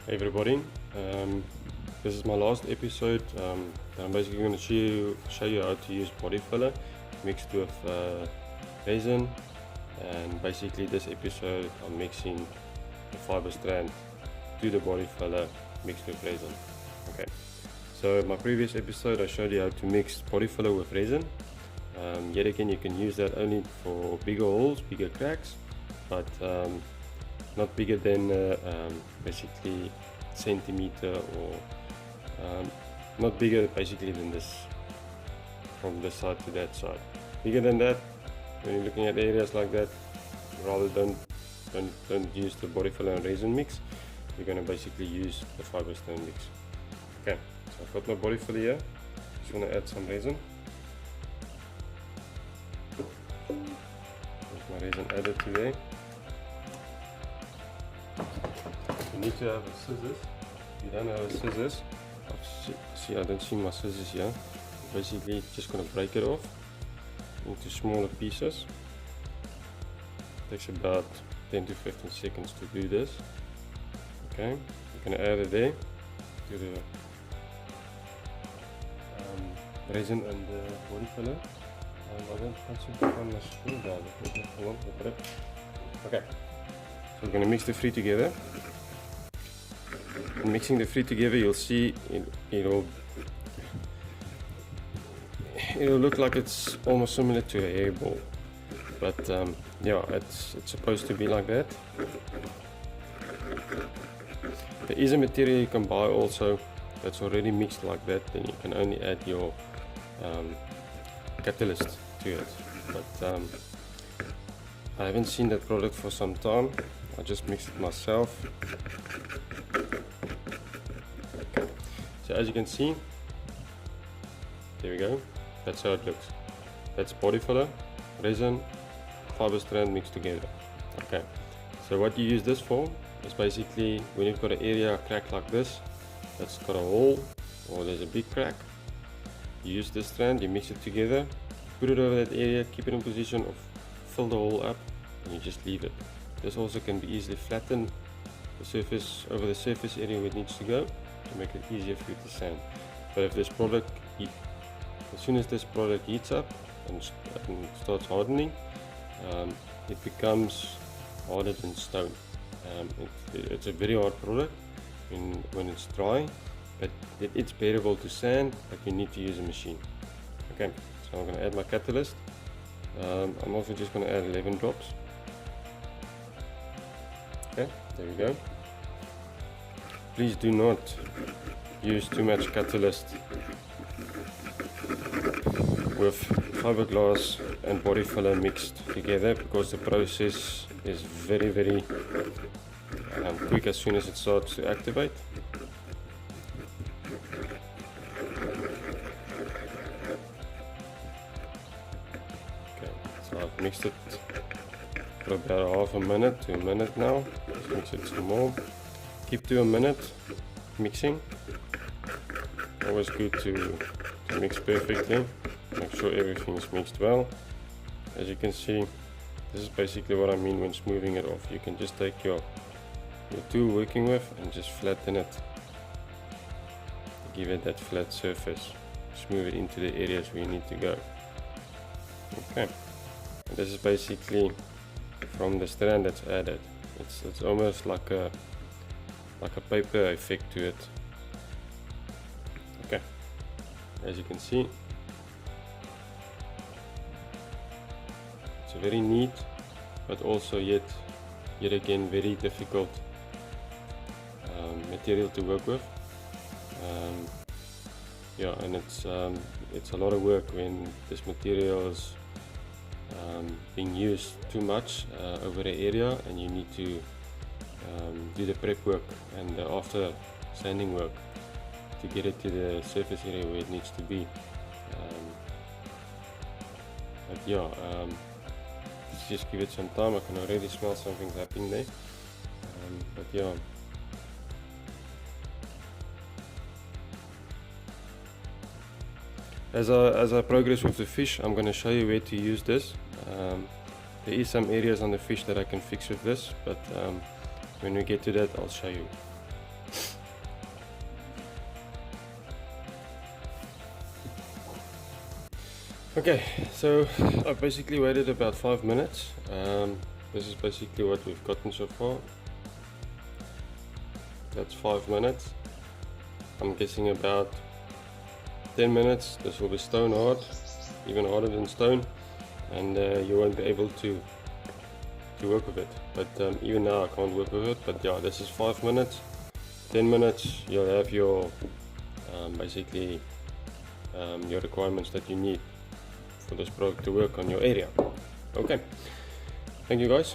Hey everybody, this is my last episode. I'm basically going to show you how to use Bodyfiller mixed with resin, and basically this episode I'm mixing the Fibrestrand to the Bodyfiller mixed with resin. Okay, so my previous episode I showed you how to mix Bodyfiller with resin. Yet again, you can use that only for bigger holes, bigger cracks, but not bigger than basically centimeter, or not bigger basically than this, from this side to that side. Bigger than that, when you're looking at areas like that, rather don't use the Bodyfiller and resin mix. You're going to basically use the Fibrestrand mix. Okay, so I've got my Bodyfiller here. Just want to add some resin. There's my resin added to there. You need to have a scissors. If you don't have a scissors, I don't see my scissors here. I'm basically just going to break it off into smaller pieces. It takes about 10 to 15 seconds to do this. Okay, I'm going to add it there to the resin and the Bodyfiller. I don't seem to find my screwdriver. Okay, so we're going to mix the three together. And mixing the three together, you'll see it'll look like it's almost similar to a hairball, but yeah, it's supposed to be like that. There is a material you can buy also that's already mixed like that. Then you can only add your catalyst to it, but I haven't seen that product for some time. I just mixed it myself. Okay. So as you can see, there we go. That's how it looks. That's Bodyfiller, resin, Fibrestrand mixed together. Okay. So what you use this for is basically when you've got an area, a crack like this, that's got a hole or there's a big crack. You use this strand, you mix it together, put it over that area, keep it in position, or fill the hole up, and you just leave it. This also can be easily flattened the surface over the surface area where it needs to go to make it easier for you to sand. But if this product, as soon as this product heats up and starts hardening, it becomes harder than stone. It's a very hard product when it's dry, but it's bearable to sand, but you need to use a machine. Okay, so I'm going to add my catalyst. I'm also just going to add 11 drops. Okay, there we go. Please do not use too much catalyst with fiberglass and Bodyfiller mixed together, because the process is very quick as soon as it starts to activate. Okay, so I've mixed it for about half a minute to a minute now. Just mix it some more. Keep to a minute mixing. Always good to mix perfectly. Make sure everything is mixed well. As you can see, this is basically what I mean when smoothing it off. You can just take your tool working with and just flatten it. Give it that flat surface. Smooth it into the areas where you need to go. Okay. And this is basically from the strand that's added. It's almost like a paper effect to it. Okay, as you can see, it's a very neat, but also yet again very difficult material to work with. Yeah, and it's a lot of work when this material is being used too much over the area, and you need to do the prep work and the after sanding work to get it to the surface area where it needs to be. But yeah, let's just give it some time. I can already smell something happening there. But yeah, as I progress with the fish, I'm going to show you where to use this. There is some areas on the fish that I can fix with this, but when we get to that, I'll show you. Okay, so I've basically waited about 5 minutes. This is basically what we've gotten so far. That's 5 minutes. I'm guessing about 10 minutes this will be stone hard, even harder than stone, and you won't be able to work with it. But even now I can't work with it. But yeah, this is 5 minutes. 10 minutes you'll have your basically your requirements that you need for this product to work on your area. Okay, thank you guys.